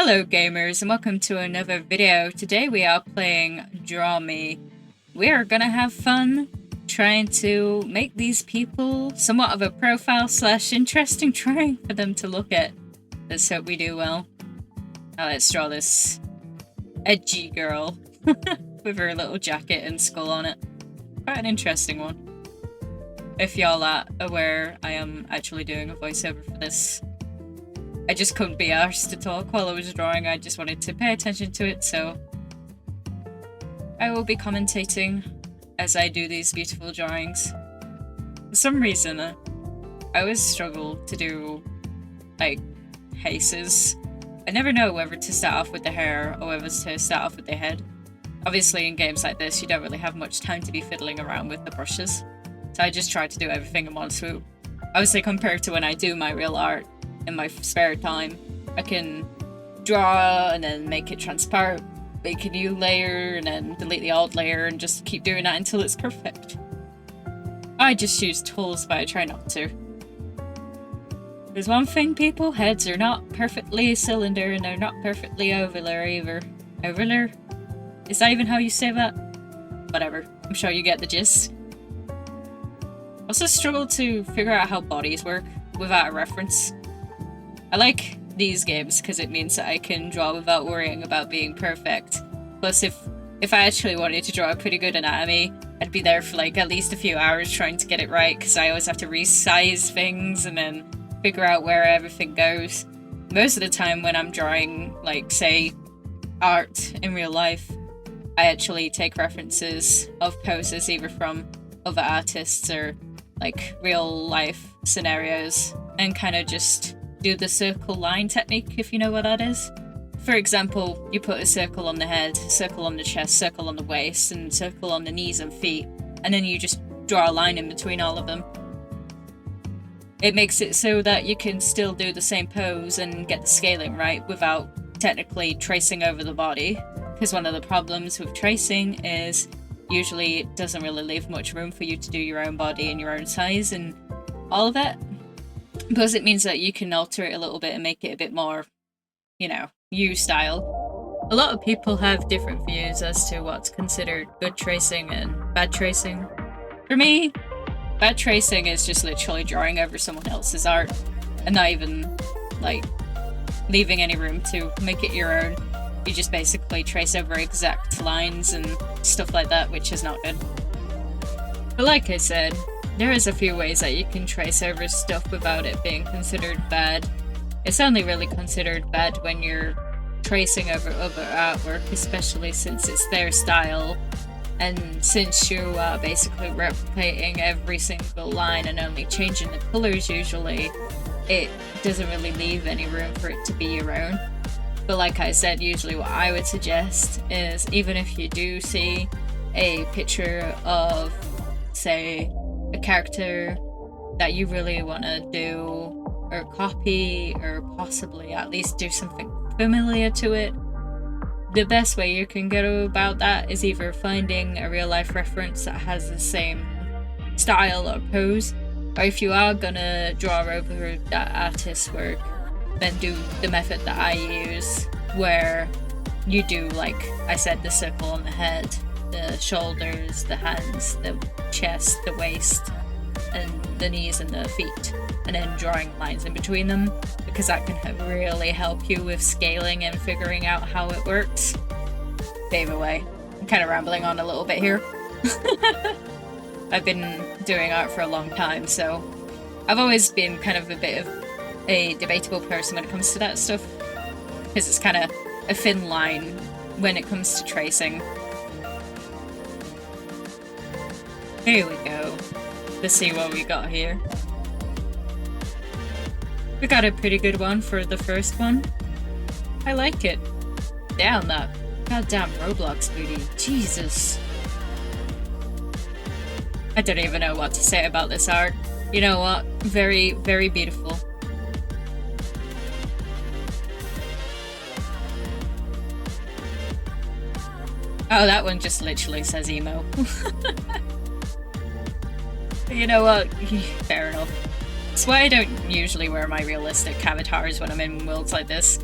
Hello gamers and welcome to another video. Today we are playing Draw Me. We are gonna have fun trying to make these people somewhat of a profile slash interesting trying for them to look at. Let's hope we do well. Now let's draw this edgy girl with her little jacket and skull on it. Quite an interesting one. If y'all are aware, I am actually doing a voiceover for this. I just couldn't be arsed to talk while I was drawing. I just wanted to pay attention to it, so I will be commentating as I do these beautiful drawings. For some reason, I always struggle to do, like, faces. I never know whether to start off with the hair or whether to start off with the head. Obviously, in games like this, you don't really have much time to be fiddling around with the brushes, so I just try to do everything in one swoop. Obviously, compared to when I do my real art, in my spare time, I can draw and then make it transparent, make a new layer and then delete the old layer and just keep doing that until it's perfect. I just use tools, but I try not to. There's one thing, people, heads are not perfectly cylinder and they're not perfectly ovular either. Ovular? Is that even how you say that? Whatever, I'm sure you get the gist. I also struggle to figure out how bodies work without a reference. I like these games because it means that I can draw without worrying about being perfect. Plus, if I actually wanted to draw a pretty good anatomy, I'd be there for like at least a few hours trying to get it right because I always have to resize things and then figure out where everything goes. Most of the time when I'm drawing, like, say, art in real life, I actually take references of poses either from other artists or like real life scenarios and kind of just do the circle line technique, if you know what that is. For example, you put a circle on the head, circle on the chest, circle on the waist, and circle on the knees and feet, and then you just draw a line in between all of them. It makes it so that you can still do the same pose and get the scaling right without technically tracing over the body, because one of the problems with tracing is usually it doesn't really leave much room for you to do your own body and your own size and all of that. Because it means that you can alter it a little bit and make it a bit more, you know, you style. A lot of people have different views as to what's considered good tracing and bad tracing. For me, bad tracing is just literally drawing over someone else's art and not even, like, leaving any room to make it your own. You just basically trace over exact lines and stuff like that, which is not good. But like I said, there is a few ways that you can trace over stuff without it being considered bad. It's only really considered bad when you're tracing over other artwork, especially since it's their style, and since you are basically replicating every single line and only changing the colours usually, it doesn't really leave any room for it to be your own. But like I said, usually what I would suggest is, even if you do see a picture of, say, a character that you really want to do or copy or possibly at least do something familiar to it, the best way you can go about that is either finding a real life reference that has the same style or pose, or if you are gonna draw over that artist's work, then do the method that I use, where you do, like I said, the circle on the head, the shoulders, the hands, the chest, the waist, and the knees and the feet, and then drawing lines in between them, because that can really help you with scaling and figuring out how it works. But either way, I'm kind of rambling on a little bit here. I've been doing art for a long time, so I've always been kind of a bit of a debatable person when it comes to that stuff, because it's kind of a thin line when it comes to tracing. Here we go. Let's see what we got here. We got a pretty good one for the first one. I like it. Damn, that goddamn Roblox booty. Jesus. I don't even know what to say about this art. You know what? Very, very beautiful. Oh, that one just literally says emo. You know what? Fair enough. That's why I don't usually wear my realistic avatars when I'm in worlds like this.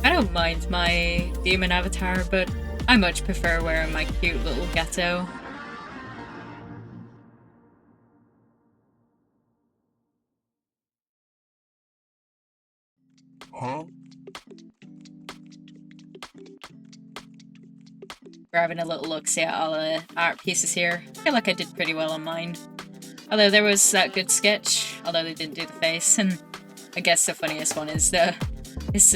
I don't mind my demon avatar, but I much prefer wearing my cute little ghetto. Huh? We're having a little look-see at all the art pieces here. I feel like I did pretty well on mine. Although there was that good sketch, although they didn't do the face, and I guess the funniest one is the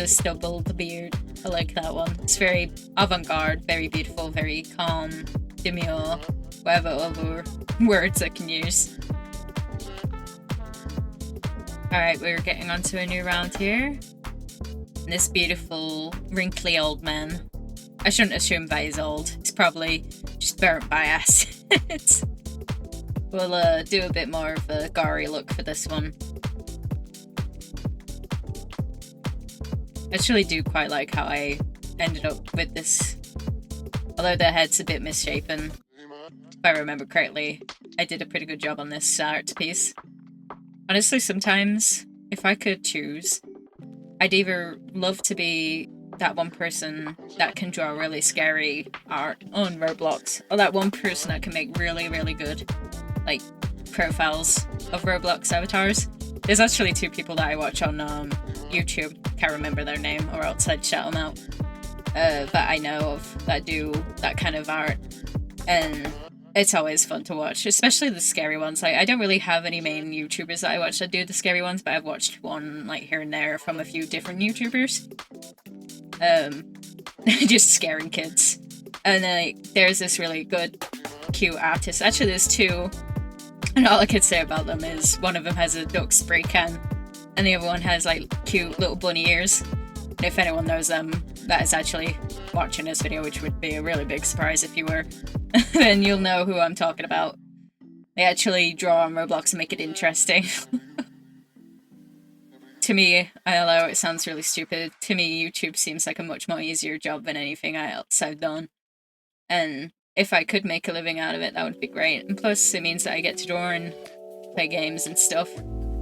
stubbled beard. I like that one. It's very avant-garde, very beautiful, very calm, demure, whatever other words I can use. Alright, we're getting onto a new round here. And this beautiful, wrinkly old man. I shouldn't assume that he's old. He's probably just burnt by acid. We'll do a bit more of a gory look for this one. I actually do quite like how I ended up with this. Although the head's a bit misshapen, if I remember correctly, I did a pretty good job on this art piece. Honestly, sometimes, if I could choose, I'd either love to be that one person that can draw really scary art on Roblox, or that one person that can make really, really good, like, profiles of Roblox avatars. There's actually two people that I watch on YouTube, can't remember their name, or else I'd shout them out, that I know of that do that kind of art, and it's always fun to watch, especially the scary ones. Like, I don't really have any main YouTubers that I watch that do the scary ones, but I've watched one, like, here and there from a few different YouTubers. Just scaring kids. And then, like, there's this really good, cute artist. Actually, there's two, and all I could say about them is one of them has a duck spray can, and the other one has, like, cute little bunny ears. And if anyone knows them, that is actually watching this video, which would be a really big surprise if you were, then you'll know who I'm talking about. They actually draw on Roblox and make it interesting. To me, although it sounds really stupid, to me YouTube seems like a much more easier job than anything else I've done. And if I could make a living out of it, that would be great. And plus, it means that I get to draw and play games and stuff.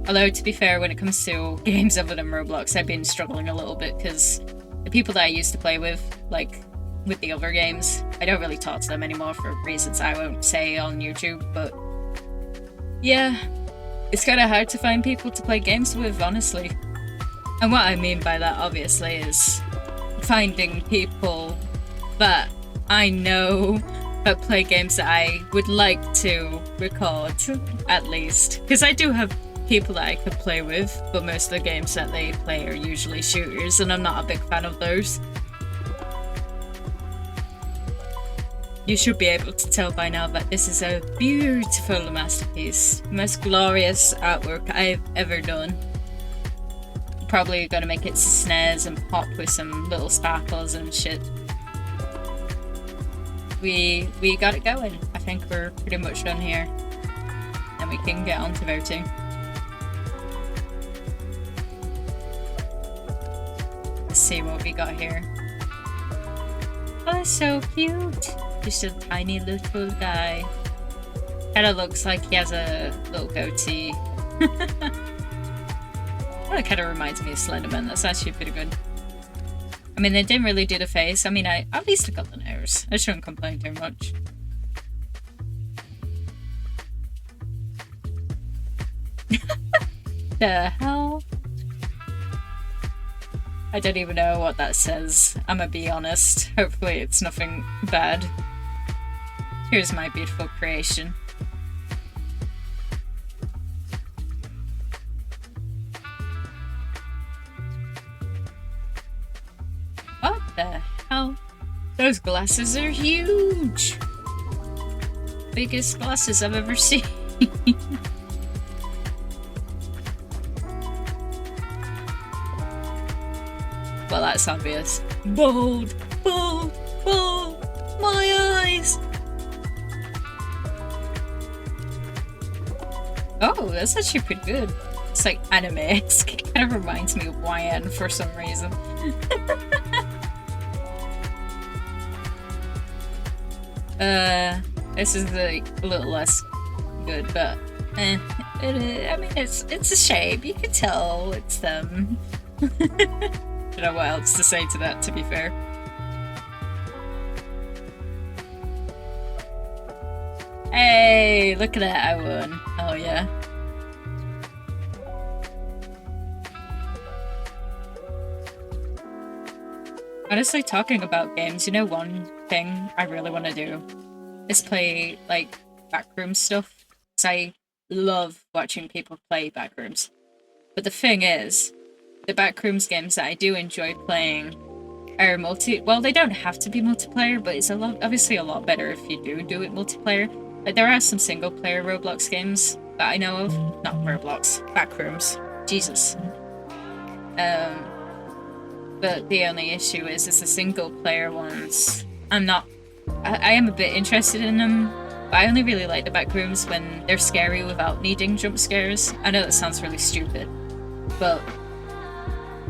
Although, to be fair, when it comes to games other than Roblox, I've been struggling a little bit because the people that I used to play with, like, with the other games, I don't really talk to them anymore for reasons I won't say on YouTube, but yeah, it's kind of hard to find people to play games with, honestly. And what I mean by that, obviously, is finding people that I know that play games that I would like to record, at least. Because I do have people that I could play with, but most of the games that they play are usually shooters, and I'm not a big fan of those. You should be able to tell by now that this is a beautiful masterpiece. Most glorious artwork I've ever done. Probably gonna make it snares and pop with some little sparkles and shit. We got it going. I think we're pretty much done here. And we can get on to voting. Let's see what we got here. Oh, so cute! Just a tiny little guy. Kinda looks like he has a little goatee. That kinda reminds me of Slenderman. That's actually pretty good. I mean, they didn't really do the face. I mean, at least I got the nose. I shouldn't complain too much. The hell? I don't even know what that says. I'm gonna be honest. Hopefully it's nothing bad. Here's my beautiful creation. What the hell? Those glasses are huge! Biggest glasses I've ever seen. Well, that's obvious. Bold! Bold! Bold! My eyes! Oh, that's actually pretty good. It's like anime-esque. It kind of reminds me of YN for some reason. This is like a little less good, but I mean, it's a shame. You can tell it's them. don't know what else to say to that, to be fair. Hey, look at that, I won. Oh yeah. Honestly, talking about games, you know, one thing I really want to do is play, like, backroom stuff. Because I love watching people play backrooms. But the thing is, the backrooms games that I do enjoy playing are well, they don't have to be multiplayer, but it's obviously a lot better if you do it multiplayer. Like, there are some single-player Roblox games that I know of. Not Roblox, backrooms. Jesus. But the only issue is the single-player ones. I am a bit interested in them, but I only really like the backrooms when they're scary without needing jump scares. I know that sounds really stupid, but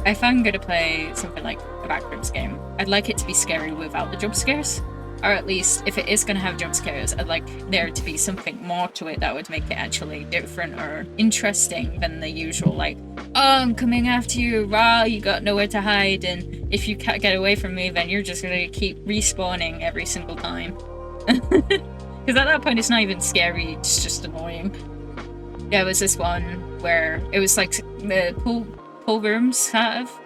if I'm gonna play something like a backrooms game, I'd like it to be scary without the jump scares. Or at least, if it is gonna have jump scares, I'd like there to be something more to it that would make it actually different or interesting than the usual, like, oh, I'm coming after you, rah, you got nowhere to hide, and if you can't get away from me, then you're just gonna keep respawning every single time. Because at that point, it's not even scary, it's just annoying. There was this one where it was like the pool rooms, kind of,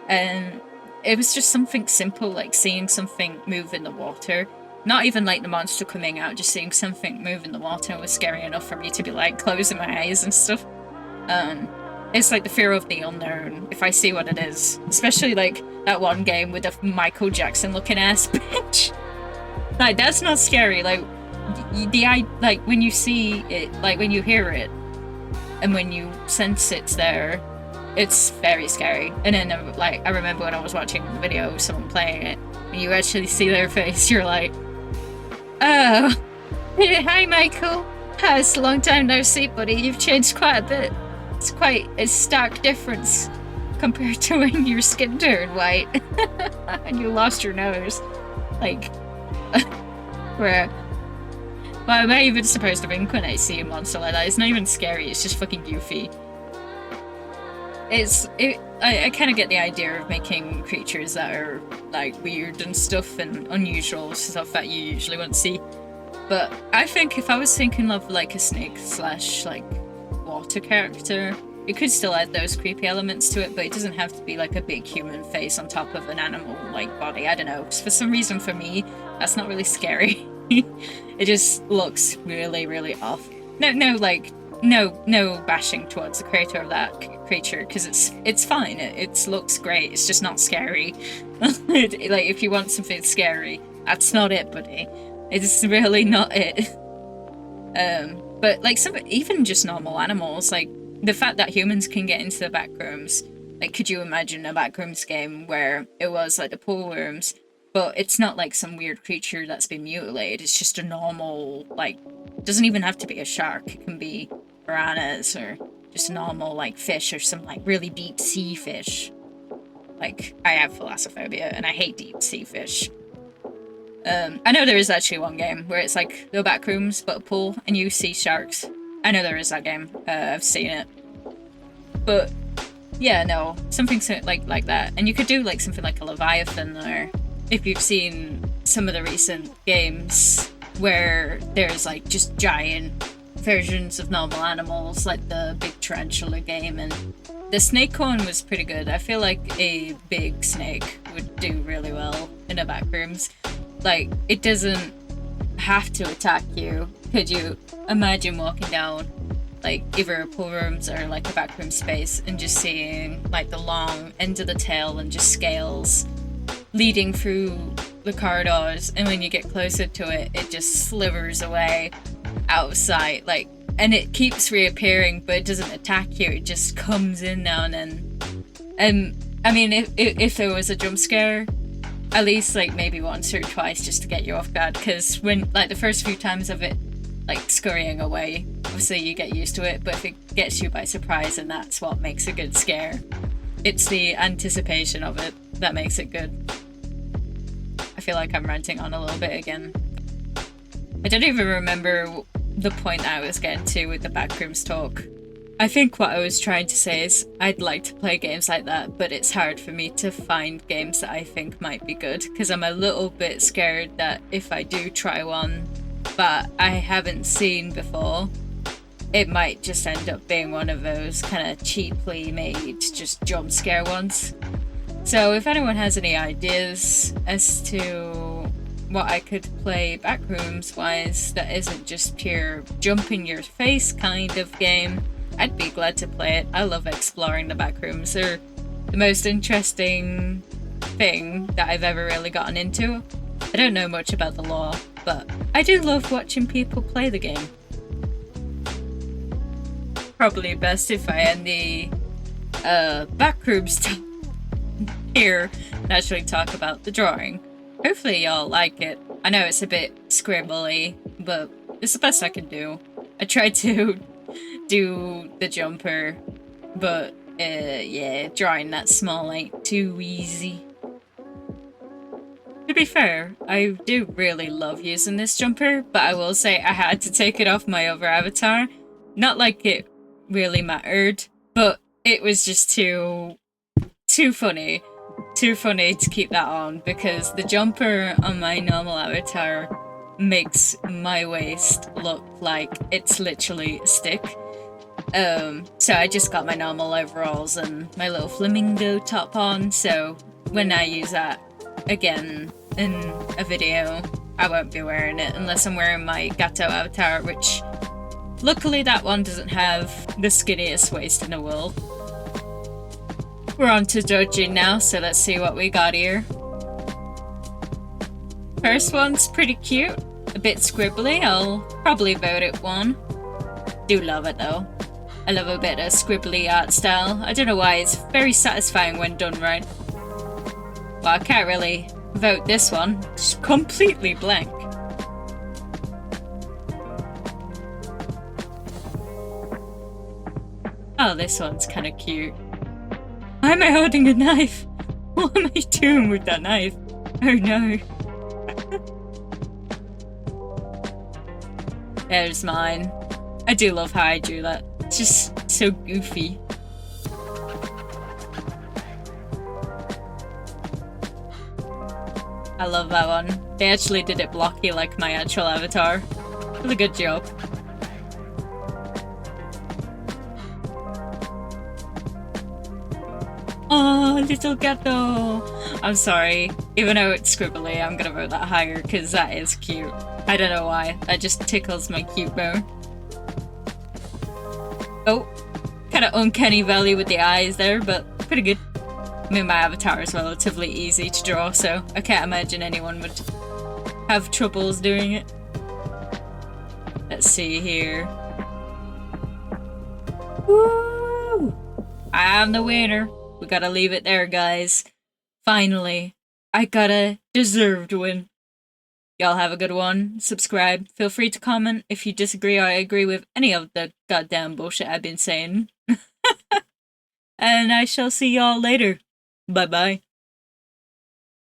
and it was just something simple, like seeing something move in the water. Not even like the monster coming out, just seeing something move in the water was scary enough for me to be like closing my eyes and stuff. It's like the fear of the unknown, if I see what it is. Especially like that one game with the Michael Jackson looking ass bitch. Like, that's not scary, like, like when you see it, like when you hear it, and when you sense it's there, it's very scary. And then, like, I remember when I was watching the video of someone playing it, and you actually see their face, you're like, oh, hi Michael, it's a long time no see, buddy, you've changed quite a bit. It's quite a stark difference compared to when your skin turned white, and you lost your nose. Like, where... Well, am I even supposed to think when I see a monster like that? It's not even scary, it's just fucking goofy. I kind of get the idea of making creatures that are, like, weird and stuff and unusual, stuff that you usually won't see. But I think if I was thinking of, like, a snake slash, like, water character, it could still add those creepy elements to it, but it doesn't have to be, like, a big human face on top of an animal, like, body. I don't know. For some reason, for me, that's not really scary. It just looks really, really off. No bashing towards the creator of that creature, because it's fine. It looks great. It's just not scary. Like, if you want something scary, that's not it, buddy. It's really not it. But like even just normal animals, like the fact that humans can get into the backrooms. Like, could you imagine a backrooms game where it was like the pool rooms, but it's not like some weird creature that's been mutilated. It's just a normal, like, it doesn't even have to be a shark. It can be piranhas or just normal, like, fish or some, like, really deep sea fish. Like, I have thalassophobia and I hate deep sea fish. I know there is actually one game where it's like the back rooms but a pool and you see sharks. I know there is that game. I've seen it. But yeah, no, something like that. And you could do like something like a Leviathan, or if you've seen some of the recent games where there's like just giant versions of normal animals, like the big tarantula game, and the snake one was pretty good. I feel like a big snake would do really well in the back rooms. Like, it doesn't have to attack you. Could you imagine walking down like either a pool rooms or like a backroom space and just seeing like the long end of the tail and just scales leading through the corridors, and when you get closer to it, it just slivers away out of sight, like, and it keeps reappearing, but it doesn't attack you, it just comes in now and then. And I mean, if there was a jump scare, at least like maybe once or twice just to get you off guard, because when like the first few times of it like scurrying away, obviously you get used to it, but if it gets you by surprise, and that's what makes a good scare. It's the anticipation of it that makes it good. I feel like I'm ranting on a little bit again. I don't even remember the point that I was getting to with the backrooms talk. I think what I was trying to say is I'd like to play games like that, but it's hard for me to find games that I think might be good because I'm a little bit scared that if I do try one that I haven't seen before, it might just end up being one of those kind of cheaply made just jump scare ones. So if anyone has any ideas as to what I could play backrooms wise that isn't just pure jump in your face kind of game, I'd be glad to play it. I love exploring the backrooms. They're the most interesting thing that I've ever really gotten into. I don't know much about the lore, but I do love watching people play the game. Probably best if I end the backrooms here and actually talk about the drawing. Hopefully y'all like it. I know it's a bit scribbly, but it's the best I can do. I tried to do the jumper, but yeah, drawing that small ain't too easy. To be fair, I do really love using this jumper, but I will say I had to take it off my other avatar. Not like it really mattered, but it was just too funny. Too funny to keep that on because the jumper on my normal avatar makes my waist look like it's literally a stick. So I just got my normal overalls and my little flamingo top on, so when I use that again in a video, I won't be wearing it unless I'm wearing my Gato avatar, which luckily that one doesn't have the skinniest waist in the world. We're on to judging now, so let's see what we got here. First one's pretty cute, a bit scribbly, I'll probably vote it 1. Do love it though. I love a bit of scribbly art style. I don't know why, it's very satisfying when done right. Well, I can't really vote this one, it's completely blank. Oh, this one's kind of cute. Why am I holding a knife? What am I doing with that knife? Oh no. There's mine. I do love how I drew that. It's just so goofy. I love that one. They actually did it blocky like my actual avatar. Really good job. Oh, little gato! I'm sorry. Even though it's scribbly, I'm gonna vote that higher because that is cute. I don't know why. That just tickles my cute bone. Oh, kind of uncanny valley with the eyes there, but pretty good. I mean, my avatar is relatively easy to draw, so I can't imagine anyone would have troubles doing it. Let's see here. Woo! I'm the winner. We gotta leave it there, guys. Finally, I got a deserved win. Y'all have a good one. Subscribe. Feel free to comment if you disagree or agree with any of the goddamn bullshit I've been saying. And I shall see y'all later. Bye-bye.